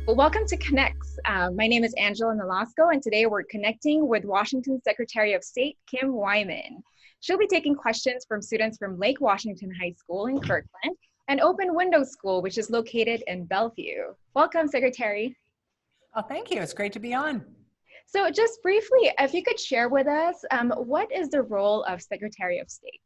Well, welcome to Connects. My name is Angela Nolasco, and today we're connecting with Washington Secretary of State, Kim Wyman. She'll be taking questions from students from Lake Washington High School in Kirkland and Open Window School, which is located in Bellevue. Welcome, Secretary. Oh, thank you. It's great to be on. So just briefly, if you could share with us, what is the role of Secretary of State?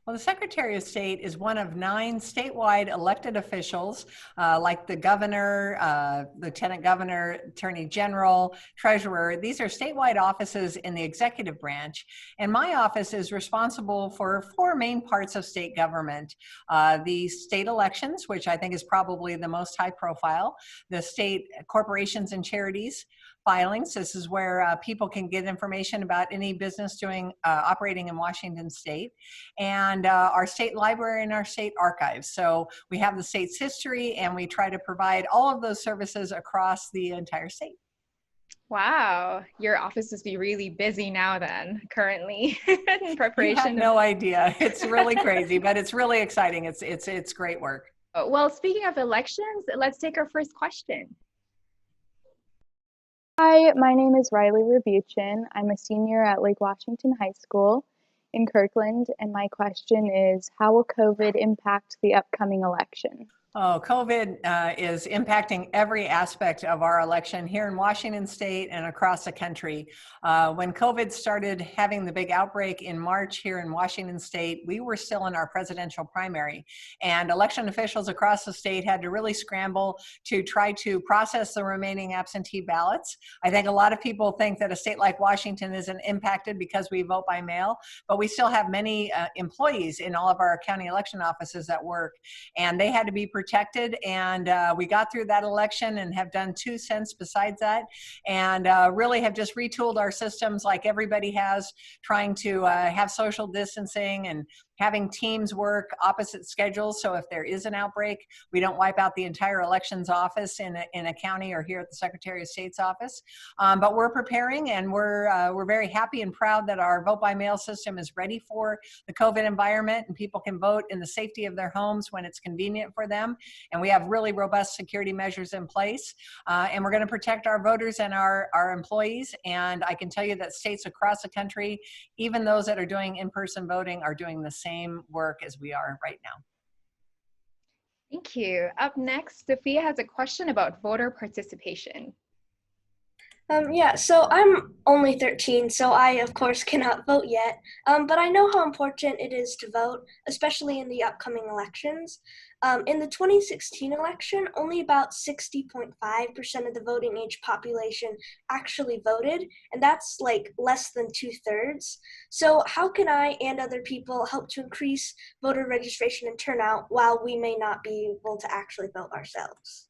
Well, the Secretary of State is one of 9 statewide elected officials, like the governor, lieutenant governor, attorney general, treasurer. These are statewide offices in the executive branch. And my office is responsible for 4 main parts of state government. The state elections, which I think is probably the most high profile, the state corporations and charities filings. This is where people can get information about any business doing operating in Washington state, and our state library and our state archives. So we have the state's history, and we try to provide all of those services across the entire state. Wow, your office must be really busy now then, currently, in preparation. You have no idea. It's really crazy, but it's really exciting. It's great work. Well, speaking of elections, let's take our first question. Hi, my name is Riley Rabuchin. I'm a senior at Lake Washington High School in Kirkland, and my question is, how will COVID impact the upcoming election? Oh, COVID is impacting every aspect of our election here in Washington state and across the country. When COVID started having the big outbreak in March here in Washington state, we were still in our presidential primary, and election officials across the state had to really scramble to try to process the remaining absentee ballots. I think a lot of people think that a state like Washington isn't impacted because we vote by mail, but we still have many employees in all of our county election offices that work, and they had to be protected, and we got through that election and have done 2 since besides that, and really have just retooled our systems like everybody has, trying to have social distancing and having teams work opposite schedules, so if there is an outbreak, we don't wipe out the entire elections office in a county or here at the Secretary of State's office. But we're preparing, and we're very happy and proud that our vote by mail system is ready for the COVID environment, and people can vote in the safety of their homes when it's convenient for them. And we have really robust security measures in place, and we're going to protect our voters and our employees. And I can tell you that states across the country, even those that are doing in-person voting, are doing the same work as we are right now. Thank you. Up next, Sophia has a question about voter participation. So I'm only 13, so I, of course, cannot vote yet, but I know how important it is to vote, especially in the upcoming elections. In the 2016 election, only about 60.5% of the voting age population actually voted, and that's like less than 2/3. So how can I and other people help to increase voter registration and turnout while we may not be able to actually vote ourselves?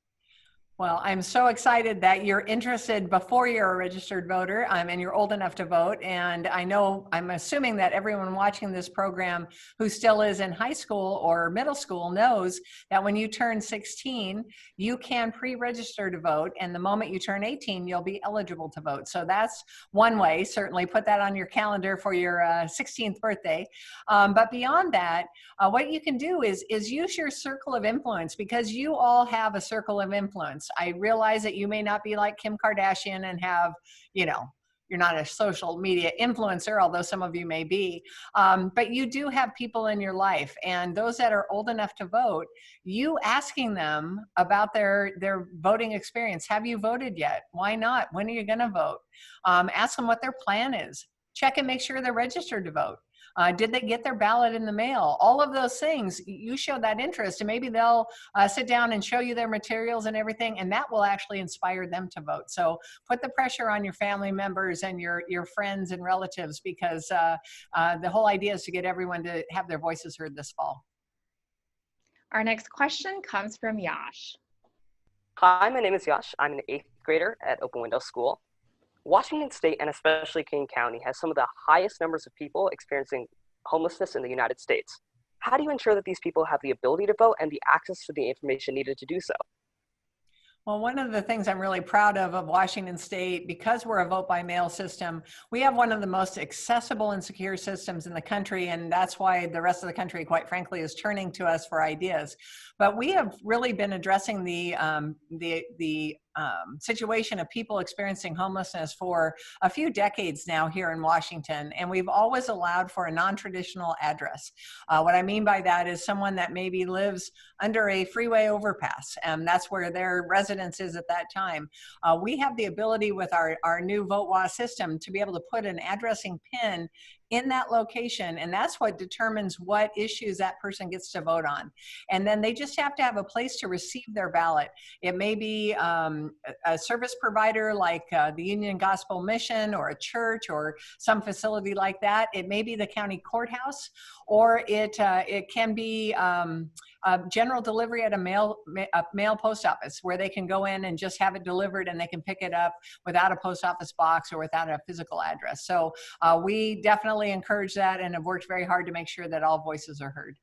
Well, I'm so excited that you're interested before you're a registered voter, and you're old enough to vote. And I'm assuming that everyone watching this program who still is in high school or middle school knows that when you turn 16, you can pre-register to vote. And the moment you turn 18, you'll be eligible to vote. So that's one way. Certainly put that on your calendar for your 16th birthday. But beyond that, what you can do is use your circle of influence, because you all have a circle of influence. I realize that you may not be like Kim Kardashian and have, you're not a social media influencer, although some of you may be, but you do have people in your life, and those that are old enough to vote, you asking them about their voting experience. Have you voted yet? Why not? When are you going to vote? Ask them what their plan is. Check and make sure they're registered to vote. Did they get their ballot in the mail? All of those things, you show that interest, and maybe they'll sit down and show you their materials and everything, and that will actually inspire them to vote. So put the pressure on your family members and your friends and relatives, because the whole idea is to get everyone to have their voices heard this fall. Our next question comes from Yash. Hi, my name is Yash. I'm an 8th grader at Open Window School. Washington State, and especially King County, has some of the highest numbers of people experiencing homelessness in the United States. How do you ensure that these people have the ability to vote and the access to the information needed to do so? Well, one of the things I'm really proud of Washington State, because we're a vote by mail system, we have one of the most accessible and secure systems in the country, and that's why the rest of the country, quite frankly, is turning to us for ideas. But we have really been addressing the situation of people experiencing homelessness for a few decades now here in Washington, and we've always allowed for a non-traditional address. What I mean by that is someone that maybe lives under a freeway overpass, and that's where their residence is at that time. We have the ability with our new VoteWA system to be able to put an addressing pin in that location, and that's what determines what issues that person gets to vote on. And then they just have to have a place to receive their ballot. It may be a service provider like the Union Gospel Mission or a church or some facility like that. It may be the county courthouse, or it can be general delivery at a mail post office where they can go in and just have it delivered and they can pick it up without a post office box or without a physical address. So we definitely encourage that and have worked very hard to make sure that all voices are heard.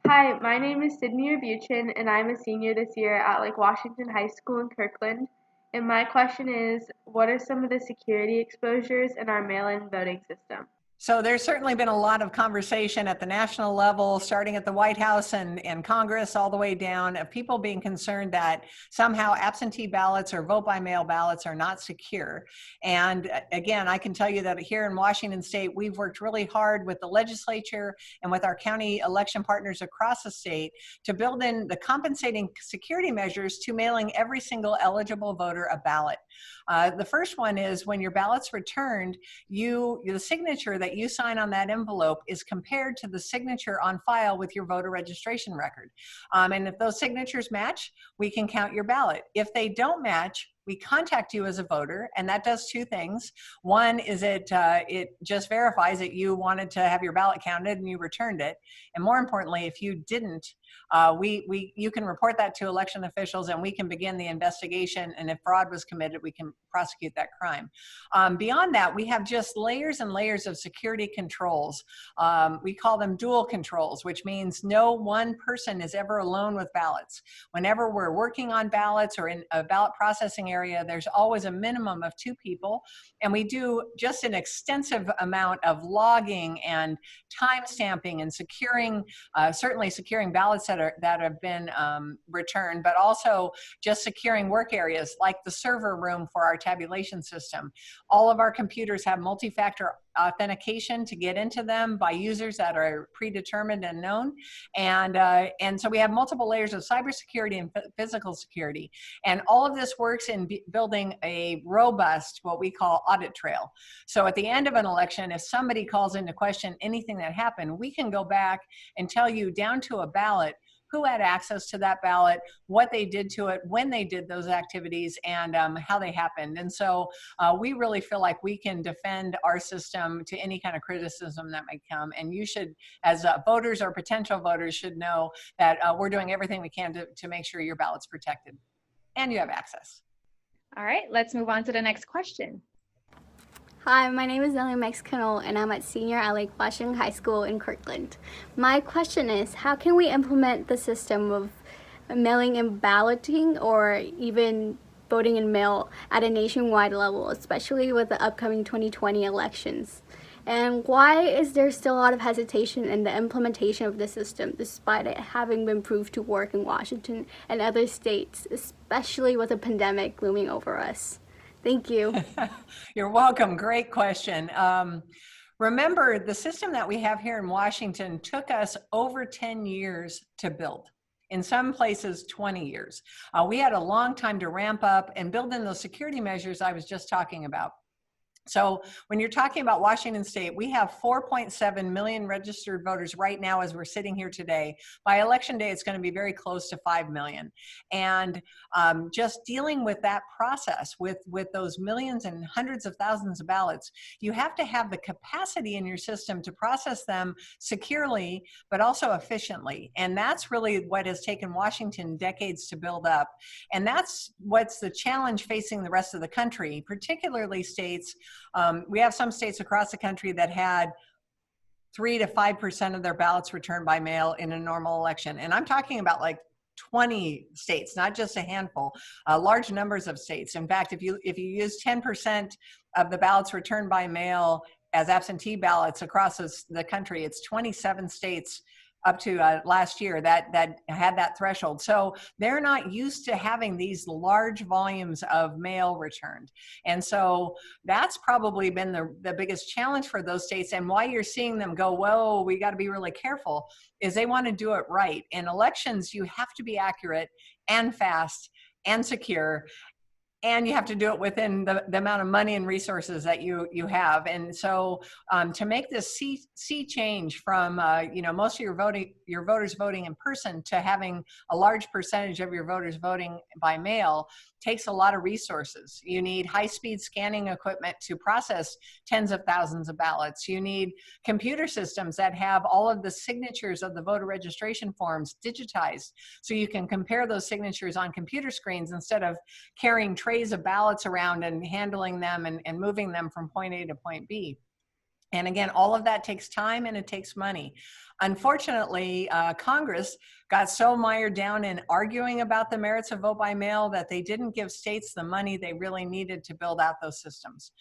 Hi, my name is Sydney Rabuchin, and I'm a senior this year at Lake Washington High School in Kirkland. And my question is, what are some of the security exposures in our mail-in voting system? So there's certainly been a lot of conversation at the national level, starting at the White House and Congress, all the way down, of people being concerned that somehow absentee ballots or vote by mail ballots are not secure. And again, I can tell you that here in Washington State, we've worked really hard with the legislature and with our county election partners across the state to build in the compensating security measures to mailing every single eligible voter a ballot. The first one is when your ballot's returned, the signature that you sign on that envelope is compared to the signature on file with your voter registration record. And if those signatures match, we can count your ballot. If they don't match, we contact you as a voter, and that does two things. One is it just verifies that you wanted to have your ballot counted and you returned it. And more importantly, if you didn't, you can report that to election officials and we can begin the investigation. And if fraud was committed, we can prosecute that crime. Beyond that, we have just layers and layers of security controls. We call them dual controls, which means no one person is ever alone with ballots. Whenever we're working on ballots or in a ballot processing area, there's always a minimum of 2 people. And we do just an extensive amount of logging and time stamping and securing, certainly securing ballots that have been returned, but also just securing work areas like the server room for our tabulation system. All of our computers have multi-factor authentication to get into them by users that are predetermined and known. And so we have multiple layers of cybersecurity and physical security. And all of this works in building a robust, what we call audit trail. So at the end of an election, if somebody calls into question anything that happened, we can go back and tell you down to a ballot who had access to that ballot, what they did to it, when they did those activities, and how they happened. And so we really feel like we can defend our system to any kind of criticism that might come. And you should, as voters or potential voters, should know that we're doing everything we can to make sure your ballot's protected and you have access. All right, let's move on to the next question. Hi, my name is Nelly Canul, and I'm a senior at Lake Washington High School in Kirkland. My question is, how can we implement the system of mailing and balloting or even voting in mail at a nationwide level, especially with the upcoming 2020 elections? And why is there still a lot of hesitation in the implementation of the system, despite it having been proved to work in Washington and other states, especially with a pandemic looming over us? Thank you. You're welcome. Great question. Remember, the system that we have here in Washington took us over 10 years to build. In some places, 20 years. We had a long time to ramp up and build in those security measures I was just talking about. So when you're talking about Washington State, we have 4.7 million registered voters right now as we're sitting here today. By election day, it's going to be very close to 5 million. And just dealing with that process, with those millions and hundreds of thousands of ballots, you have to have the capacity in your system to process them securely, but also efficiently. And that's really what has taken Washington decades to build up. And that's what's the challenge facing the rest of the country, particularly states. We have some states across the country that had 3 to 5% of their ballots returned by mail in a normal election. And I'm talking about like 20 states, not just a handful, large numbers of states. In fact, if you use 10% of the ballots returned by mail as absentee ballots across the country, it's 27 states up to last year that had that threshold. So they're not used to having these large volumes of mail returned. And so that's probably been the biggest challenge for those states. And why you're seeing them go, whoa, we got to be really careful, is they want to do it right. In elections, you have to be accurate and fast and secure, and you have to do it within the amount of money and resources that you have. And so to make this sea change from most of your voters voting in person to having a large percentage of your voters voting by mail takes a lot of resources. You need high-speed scanning equipment to process tens of thousands of ballots. You need computer systems that have all of the signatures of the voter registration forms digitized, so you can compare those signatures on computer screens instead of carrying trays of ballots around and handling them and moving them from point A to point B. And again, all of that takes time and it takes money. Unfortunately, Congress got so mired down in arguing about the merits of vote by mail that they didn't give states the money they really needed to build out those systems.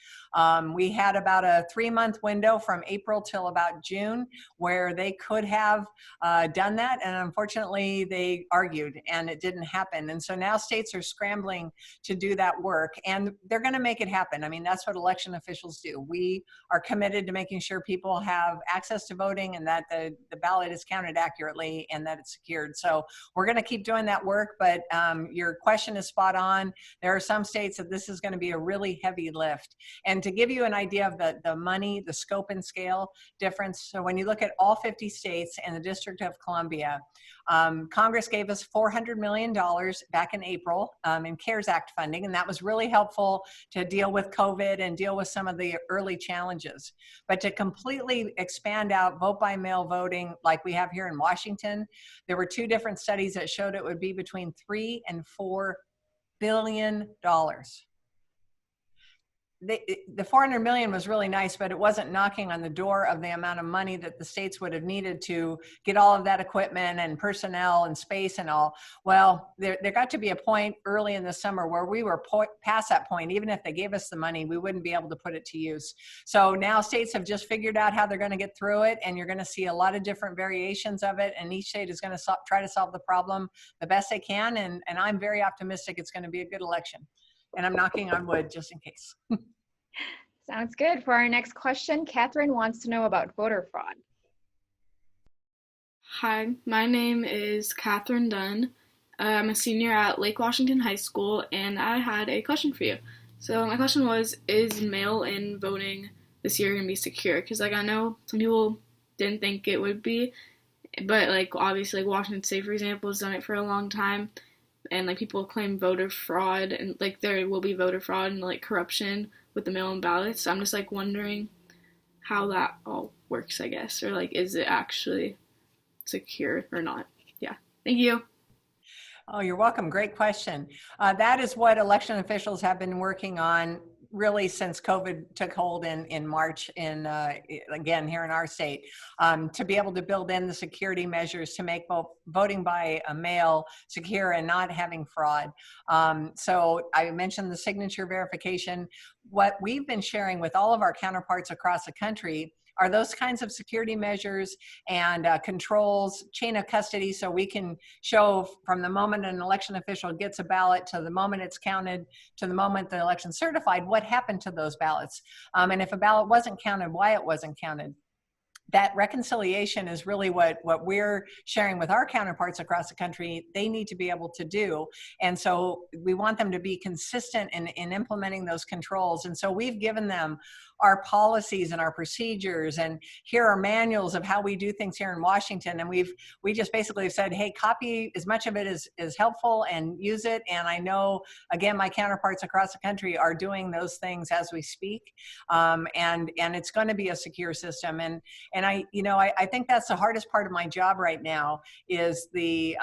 We had about a 3-month window from April till about June where they could have done that, and unfortunately they argued and it didn't happen. And so now states are scrambling to do that work, and they're going to make it happen. I mean, that's what election officials do. We are committed to making sure people have access to voting and that the ballot is counted accurately and that it's secured. So we're going to keep doing that work, but your question is spot on. There are some states that this is going to be a really heavy lift. And to give you an idea of the money, the scope and scale difference, so when you look at all 50 states and the District of Columbia, Congress gave us $400 million back in April in CARES Act funding, and that was really helpful to deal with COVID and deal with some of the early challenges. But to completely expand out vote by mail voting like we have here in Washington, there were 2 different studies that showed it would be between $3 and $4 billion. The 400 million was really nice, but it wasn't knocking on the door of the amount of money that the states would have needed to get all of that equipment and personnel and space and all. Well, there got to be a point early in the summer where we were past that point. Even if they gave us the money, we wouldn't be able to put it to use. So now states have just figured out how they're going to get through it, and you're going to see a lot of different variations of it, and each state is going to try to solve the problem the best they can, and I'm very optimistic it's going to be a good election. And I'm knocking on wood just in case. Sounds good. For our next question, Katherine wants to know about voter fraud. Hi, my name is Katherine Dunn. I'm a senior at Lake Washington High School, and I had a question for you. So my question was, is mail-in voting this year going to be secure? Because I know some people didn't think it would be, but obviously Washington State, for example, has done it for a long time. And people claim voter fraud, and there will be voter fraud and corruption with the mail-in ballots. So I'm just wondering how that all works, I guess, or is it actually secure or not? Yeah, thank you. Oh, you're welcome. Great question. That is what election officials have been working on really since COVID took hold in March again here in our state, to be able to build in the security measures to make voting by mail secure and not having fraud. So I mentioned the signature verification. What we've been sharing with all of our counterparts across the country are those kinds of security measures and controls, chain of custody, so we can show from the moment an election official gets a ballot to the moment it's counted to the moment the election's certified, what happened to those ballots. And if a ballot wasn't counted, why it wasn't counted. That reconciliation is really what we're sharing with our counterparts across the country. They need to be able to do. And so we want them to be consistent in implementing those controls. And so we've given them our policies and our procedures, and here are manuals of how we do things here in Washington. And we just basically said, hey, copy as much of it as helpful and use it. And I know, again, my counterparts across the country are doing those things as we speak. And it's going to be a secure system. And I think that's the hardest part of my job right now is the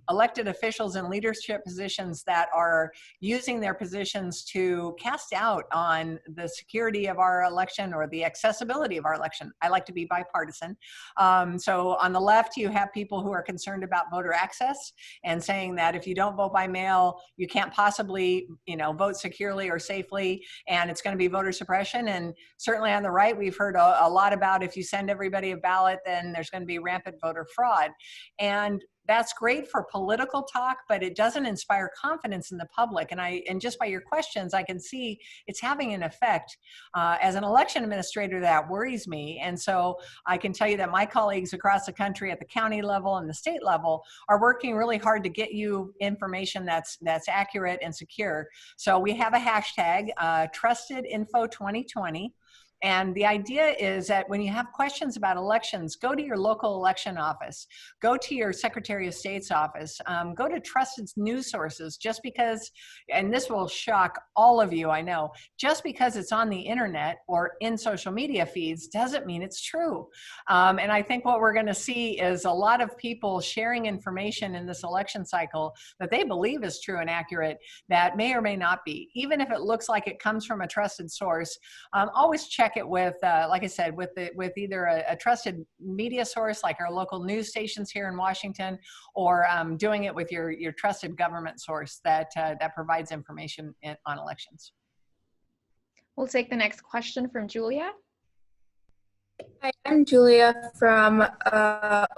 elected officials in leadership positions that are using their positions to cast doubt on the security of our our election or the accessibility of our election. I like to be bipartisan. So on the left, you have people who are concerned about voter access and saying that if you don't vote by mail, you can't possibly, vote securely or safely, and it's going to be voter suppression. And certainly on the right, we've heard a lot about if you send everybody a ballot, then there's going to be rampant voter fraud. And that's great for political talk, but it doesn't inspire confidence in the public. And just by your questions, I can see it's having an effect. As an election administrator, that worries me. And so I can tell you that my colleagues across the country at the county level and the state level are working really hard to get you information that's accurate and secure. So we have a hashtag, TrustedInfo2020. And the idea is that when you have questions about elections, go to your local election office, go to your Secretary of State's office, go to trusted news sources, just because, and this will shock all of you, I know, just because it's on the internet or in social media feeds doesn't mean it's true. And I think what we're going to see is a lot of people sharing information in this election cycle that they believe is true and accurate that may or may not be. Even if it looks like it comes from a trusted source, always check it with, like I said, with either a trusted media source like our local news stations here in Washington, or doing it with your trusted government source that provides information on elections. We'll take the next question from Julia. Hi, I'm Julia from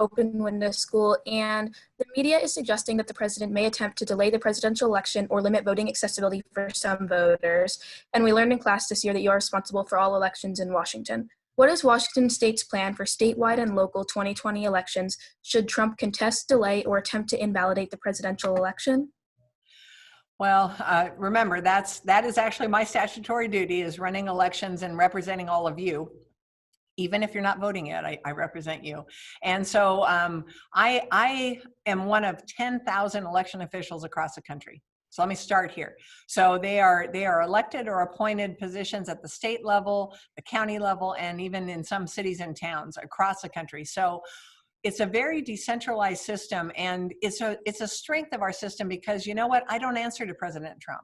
Open Window School, and the media is suggesting that the president may attempt to delay the presidential election or limit voting accessibility for some voters. And we learned in class this year that you are responsible for all elections in Washington. What is Washington State's plan for statewide and local 2020 elections should Trump contest, delay, or attempt to invalidate the presidential election? Well, remember, that is actually my statutory duty, is running elections and representing all of you. Even if you're not voting yet, I represent you. And so I am one of 10,000 election officials across the country. So let me start here. So they are elected or appointed positions at the state level, the county level, and even in some cities and towns across the country. So it's a very decentralized system, and it's a strength of our system, because you know what? I don't answer to President Trump.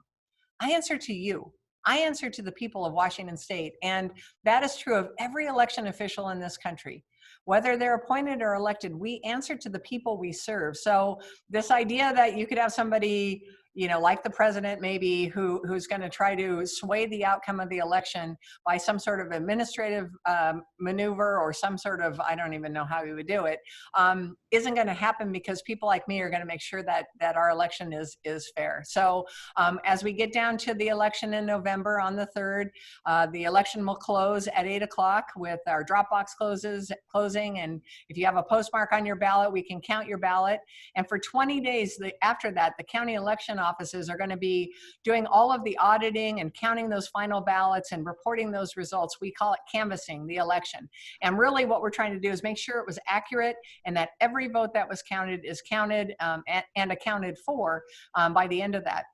I answer to you. I answer to the people of Washington State, and that is true of every election official in this country. Whether they're appointed or elected, we answer to the people we serve. So this idea that you could have somebody, like the president maybe, who's going to try to sway the outcome of the election by some sort of administrative maneuver or some sort of, I don't even know how he would do it, isn't going to happen, because people like me are going to make sure that our election is fair. So as we get down to the election in November on the 3rd, the election will close at 8 o'clock with our drop box closing. And if you have a postmark on your ballot, we can count your ballot. And for 20 days after that, the county election offices are going to be doing all of the auditing and counting those final ballots and reporting those results. We call it canvassing the election. And really what we're trying to do is make sure it was accurate and that every vote that was counted is counted and accounted for by the end of that.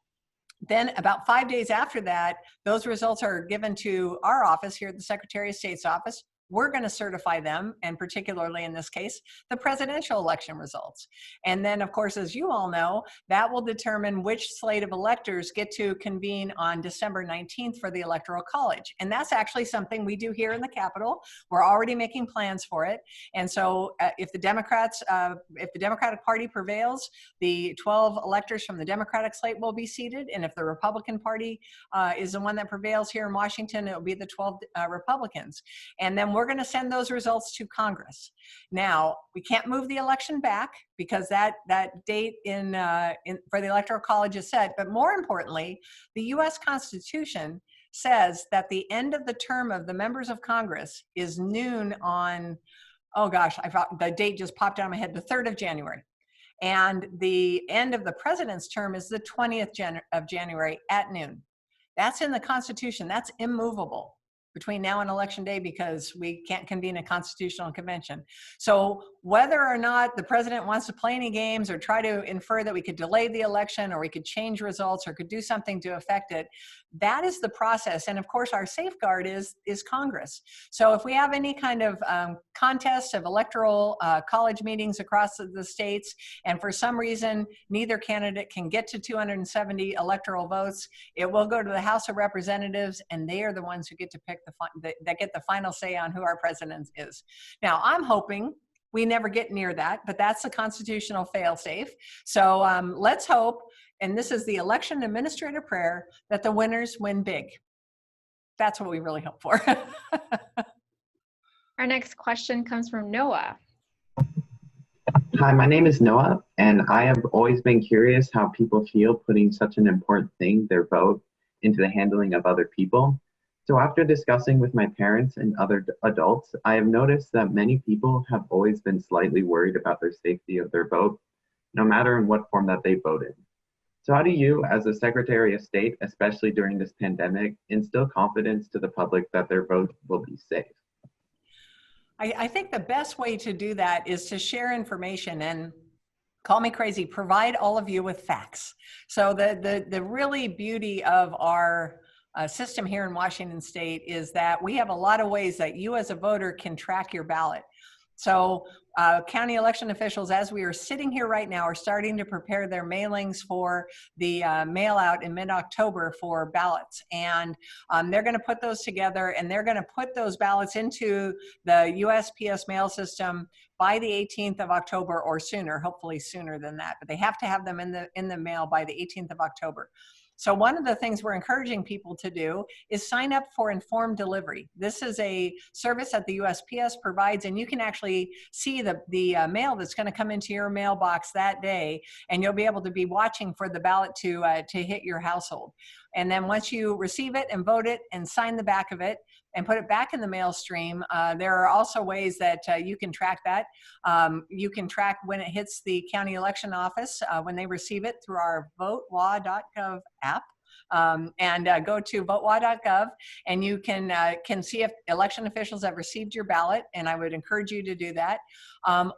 Then about 5 days after that, those results are given to our office here at the Secretary of State's office. We're going to certify them, and particularly in this case, the presidential election results. And then, of course, as you all know, that will determine which slate of electors get to convene on December 19th for the Electoral College. And that's actually something we do here in the Capitol. We're already making plans for it. And so if the Democratic Party prevails, the 12 electors from the Democratic slate will be seated. And if the Republican Party is the one that prevails here in Washington, it will be the 12 Republicans. And then we're going to send those results to Congress. Now, we can't move the election back because that date for the Electoral College is set. But more importantly, the U.S. Constitution says that the end of the term of the members of Congress is noon on, oh gosh, the date just popped out of my head, the 3rd of January. And the end of the president's term is the 20th of January at noon. That's in the Constitution. That's immovable between now and Election Day, because we can't convene a constitutional convention. So whether or not the president wants to play any games or try to infer that we could delay the election or we could change results or could do something to affect it, that is the process. And of course, our safeguard is Congress. So if we have any kind of contest of electoral college meetings across the states, and for some reason, neither candidate can get to 270 electoral votes, it will go to the House of Representatives, and they are the ones who get to pick that get the final say on who our president is. Now, I'm hoping we never get near that, but that's a constitutional fail-safe. So let's hope, and this is the election administrator prayer, that the winners win big. That's what we really hope for. Our next question comes from Noah. Hi, my name is Noah, and I have always been curious how people feel putting such an important thing, their vote, into the handling of other people. So after discussing with my parents and other adults, I have noticed that many people have always been slightly worried about their safety of their vote, no matter in what form that they voted. So how do you, as a Secretary of State, especially during this pandemic, instill confidence to the public that their vote will be safe? I think the best way to do that is to share information, and call me crazy, provide all of you with facts. So the really beauty of our system here in Washington State is that we have a lot of ways that you as a voter can track your ballot. So county election officials, as we are sitting here right now, are starting to prepare their mailings for the mail out in mid-October for ballots. And they're going to put those together, and they're going to put those ballots into the USPS mail system by the 18th of October or sooner, hopefully sooner than that. But they have to have them in the mail by the 18th of October. So one of the things we're encouraging people to do is sign up for informed delivery. This is a service that the USPS provides, and you can actually see the mail that's going to come into your mailbox that day, and you'll be able to be watching for the ballot to hit your household. And then once you receive it and vote it and sign the back of it and put it back in the mail stream, there are also ways that you can track that. You can track when it hits the county election office, when they receive it through our votewa.gov app. And go to votewa.gov, and you can see if election officials have received your ballot, and I would encourage you to do that.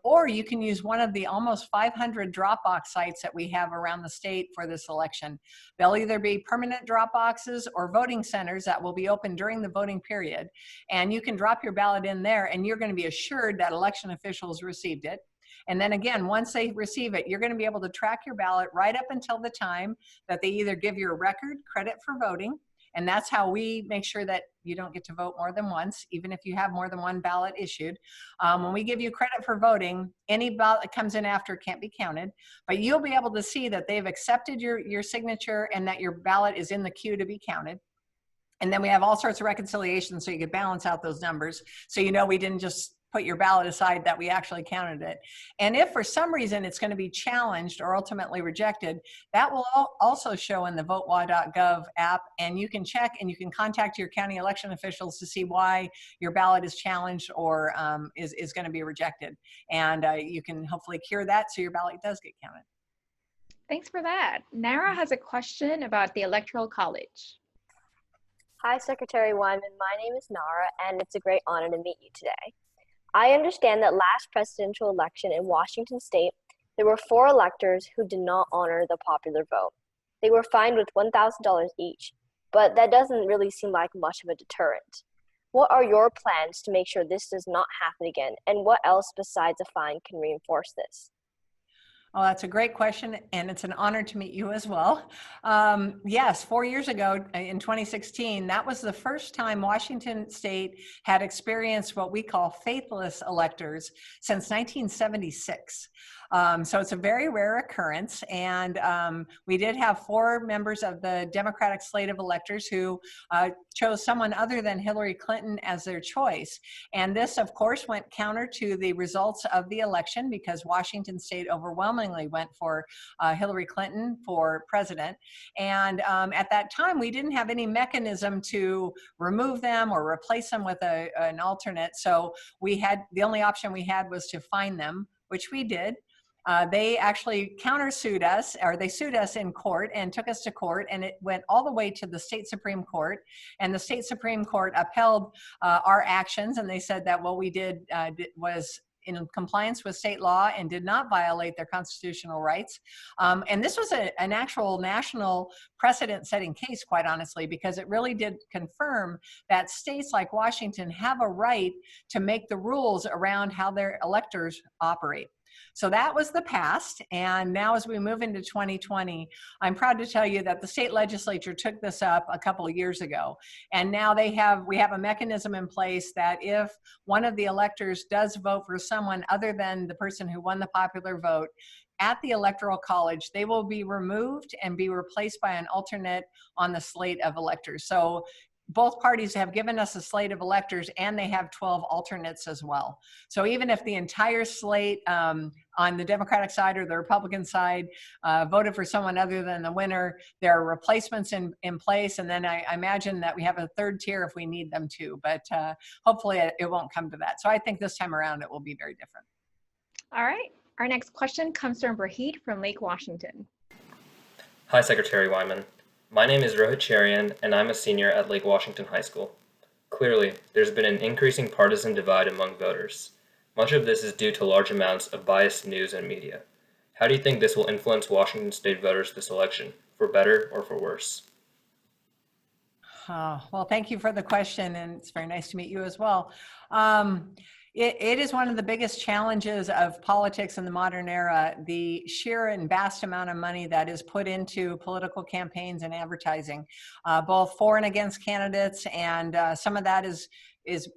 Or you can use one of the almost 500 drop-box sites that we have around the state for this election. They'll either be permanent drop boxes or voting centers that will be open during the voting period, and you can drop your ballot in there, and you're going to be assured that election officials received it. And then again, once they receive it, you're going to be able to track your ballot right up until the time that they either give you a record credit for voting, and that's how we make sure that you don't get to vote more than once, even if you have more than one ballot issued. When we give you credit for voting, any ballot that comes in after can't be counted, but you'll be able to see that they've accepted your signature and that your ballot is in the queue to be counted. And then we have all sorts of reconciliations so you could balance out those numbers. So you know we didn't just put your ballot aside, that we actually counted it. And if for some reason it's going to be challenged or ultimately rejected, that will also show in the votewa.gov app, and you can check and you can contact your county election officials to see why your ballot is challenged or is going to be rejected. And you can hopefully cure that so your ballot does get counted. Thanks for that. Nara has a question about the Electoral College. Hi, Secretary Wyman. My name is Nara, and it's a great honor to meet you today. I understand that last presidential election in Washington State, there were 4 electors who did not honor the popular vote. They were fined with $1,000 each, but that doesn't really seem like much of a deterrent. What are your plans to make sure this does not happen again, and what else besides a fine can reinforce this? Oh, that's a great question, and it's an honor to meet you as well. Yes, 4 years ago in 2016, that was the first time Washington State had experienced what we call faithless electors since 1976. So it's a very rare occurrence, and we did have 4 members of the Democratic slate of electors who chose someone other than Hillary Clinton as their choice. And this, of course, went counter to the results of the election because Washington State overwhelmingly went for Hillary Clinton for president. And at that time, we didn't have any mechanism to remove them or replace them with an alternate. So the only option we had was to fine them, which we did. They actually countersued us, or they sued us in court and took us to court, and it went all the way to the state Supreme Court, and the state Supreme Court upheld our actions, and they said that what we did was in compliance with state law and did not violate their constitutional rights. And this was an actual national precedent-setting case, quite honestly, because it really did confirm that states like Washington have a right to make the rules around how their electors operate. So that was the past. And now as we move into 2020, I'm proud to tell you that the state legislature took this up a couple of years ago. And now we have a mechanism in place that if one of the electors does vote for someone other than the person who won the popular vote, at the Electoral College, they will be removed and be replaced by an alternate on the slate of electors. So both parties have given us a slate of electors, and they have 12 alternates as well. So even if the entire slate on the Democratic side or the Republican side voted for someone other than the winner, there are replacements in place. And then I imagine that we have a third tier if we need them to, but hopefully it won't come to that. So I think this time around it will be very different. All right. Our next question comes from Rohit from Lake Washington. Hi, Secretary Wyman. My name is Rohit Cherian, and I'm a senior at Lake Washington High School. Clearly, there's been an increasing partisan divide among voters. Much of this is due to large amounts of biased news and media. How do you think this will influence Washington state voters this election, for better or for worse? Well, thank you for the question, and it's very nice to meet you as well. It is one of the biggest challenges of politics in the modern era, the sheer and vast amount of money that is put into political campaigns and advertising, both for and against candidates, and some of that is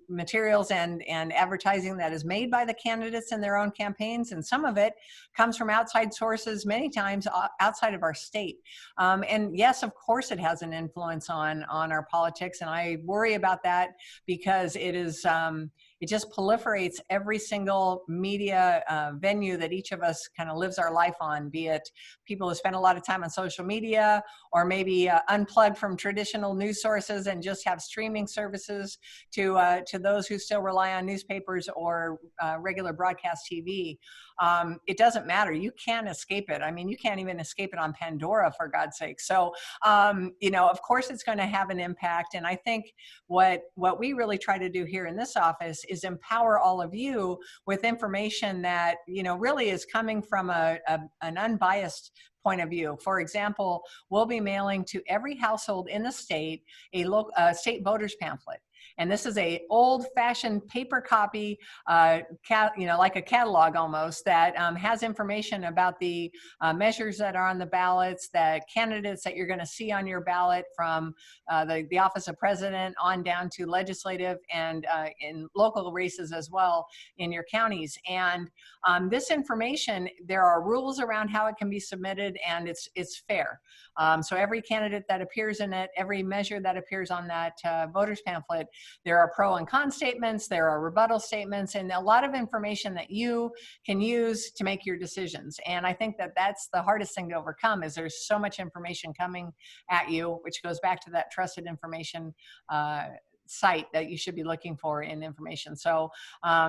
materials and advertising that is made by the candidates in their own campaigns, and some of it comes from outside sources, many times outside of our state. And yes, of course it has an influence on our politics, and I worry about that because it is it just proliferates every single media venue that each of us kind of lives our life on, be it people who spend a lot of time on social media, or maybe unplugged from traditional news sources and just have streaming services, to those who still rely on newspapers or regular broadcast TV. It doesn't matter. You can't escape it. I mean, you can't even escape it on Pandora, for God's sake. So, of course it's going to have an impact. And I think what we really try to do here in this office is empower all of you with information that, really is coming from an unbiased point of view. For example, we'll be mailing to every household in the state a state voters pamphlet. And this is a old-fashioned paper copy, like a catalog almost, that has information about the measures that are on the ballots, the candidates that you're going to see on your ballot, from the office of president on down to legislative and in local races as well in your counties. And this information, there are rules around how it can be submitted, and it's fair. So every candidate that appears in it, every measure that appears on that voters pamphlet, there are pro and con statements, there are rebuttal statements, and a lot of information that you can use to make your decisions. And I think that that's the hardest thing to overcome, is there's so much information coming at you, which goes back to that trusted information site that you should be looking for in information. So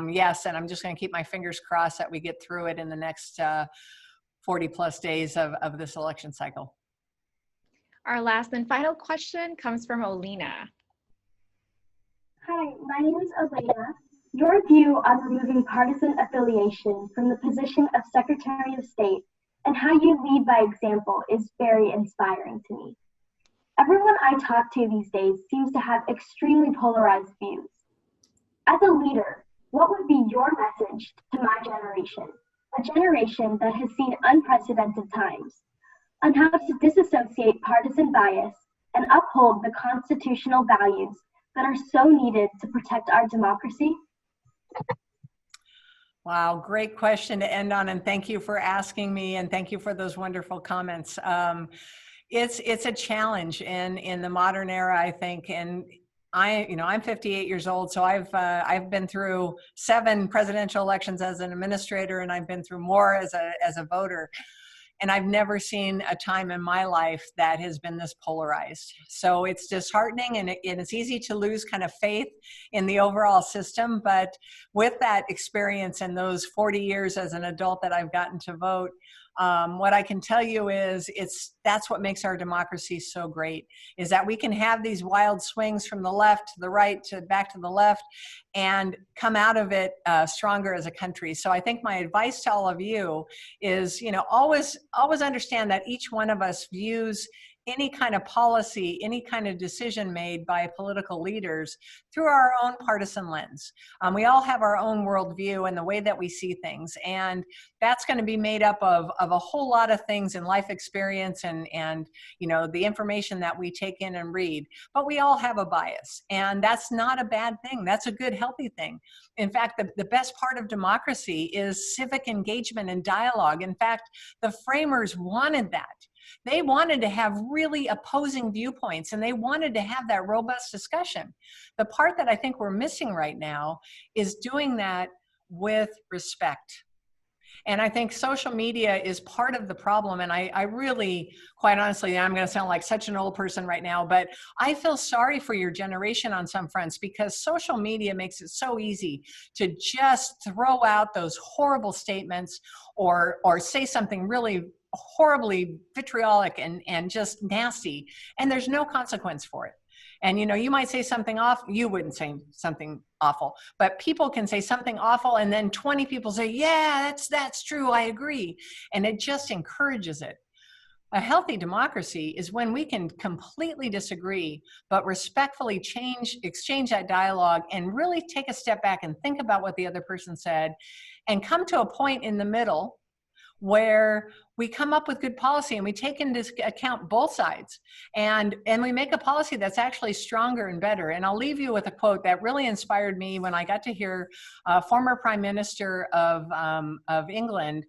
yes, and I'm just going to keep my fingers crossed that we get through it in the next 40 plus days of this election cycle. Our last and final question comes from Olena. Hi, my name is Olena. Your view on removing partisan affiliation from the position of Secretary of State and how you lead by example is very inspiring to me. Everyone I talk to these days seems to have extremely polarized views. As a leader, what would be your message to my generation, a generation that has seen unprecedented times, on how to disassociate partisan bias and uphold the constitutional values that are so needed to protect our democracy? Wow, great question to end on, and thank you for asking me, and thank you for those wonderful comments. It's a challenge in the modern era, I think, and I'm 58 years old, so I've been through 7 presidential elections as an administrator, and I've been through more as a voter. And I've never seen a time in my life that has been this polarized. So it's disheartening, and it's easy to lose kind of faith in the overall system. But with that experience and those 40 years as an adult that I've gotten to vote, what I can tell you is that's what makes our democracy so great, is that we can have these wild swings from the left to the right to back to the left and come out of it stronger as a country. So I think my advice to all of you is, always understand that each one of us views any kind of policy, any kind of decision made by political leaders through our own partisan lens. We all have our own worldview and the way that we see things, and that's going to be made up of a whole lot of things in life experience and you know, the information that we take in and read. But we all have a bias, and that's not a bad thing. That's a good, healthy thing. In fact, the best part of democracy is civic engagement and dialogue. In fact, the framers wanted that. They wanted to have really opposing viewpoints, and they wanted to have that robust discussion. The part that I think we're missing right now is doing that with respect. And I think social media is part of the problem. And I really, quite honestly, I'm going to sound like such an old person right now, but I feel sorry for your generation on some fronts, because social media makes it so easy to just throw out those horrible statements or say something really horribly vitriolic and just nasty, and there's no consequence for it. And you know, you might say something awful, you wouldn't say something awful, but people can say something awful and then 20 people say, yeah, that's true, I agree. And it just encourages it. A healthy democracy is when we can completely disagree, but respectfully exchange that dialogue and really take a step back and think about what the other person said and come to a point in the middle where we come up with good policy and we take into account both sides, and we make a policy that's actually stronger and better. And I'll leave you with a quote that really inspired me when I got to hear former Prime Minister of England,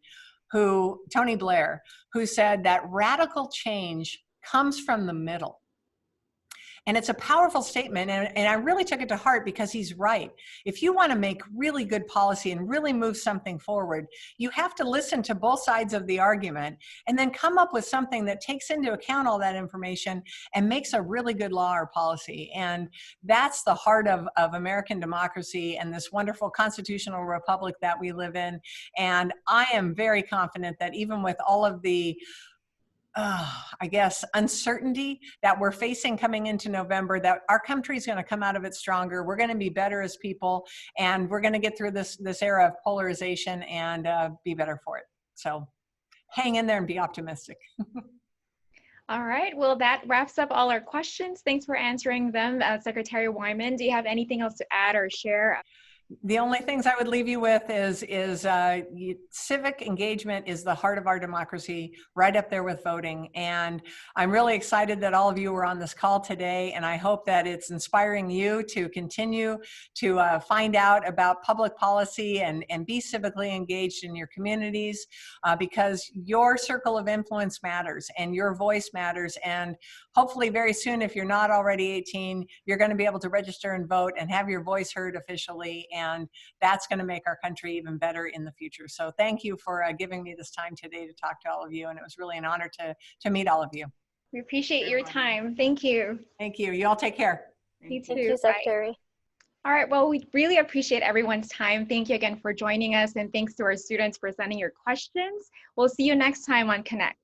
Tony Blair, who said that radical change comes from the middle. And it's a powerful statement, and I really took it to heart, because he's right. If you want to make really good policy and really move something forward, you have to listen to both sides of the argument and then come up with something that takes into account all that information and makes a really good law or policy. And that's the heart of American democracy and this wonderful constitutional republic that we live in. And I am very confident that even with all of the I guess, uncertainty that we're facing coming into November, that our country is going to come out of it stronger. We're going to be better as people, and we're going to get through this era of polarization and be better for it. So hang in there and be optimistic. All right, well, that wraps up all our questions. Thanks for answering them, Secretary Wyman. Do you have anything else to add or share? The only things I would leave you with is civic engagement is the heart of our democracy, right up there with voting. And I'm really excited that all of you were on this call today, and I hope that it's inspiring you to continue to find out about public policy and be civically engaged in your communities, because your circle of influence matters and your voice matters. And hopefully very soon, if you're not already 18, you're going to be able to register and vote and have your voice heard officially. And that's going to make our country even better in the future. So thank you for giving me this time today to talk to all of you. And it was really an honor to meet all of you. We appreciate your time. Thank you. Thank you. You all take care. You too. Thank you, Secretary. All right, well, we really appreciate everyone's time. Thank you again for joining us, and thanks to our students for sending your questions. We'll see you next time on Connect.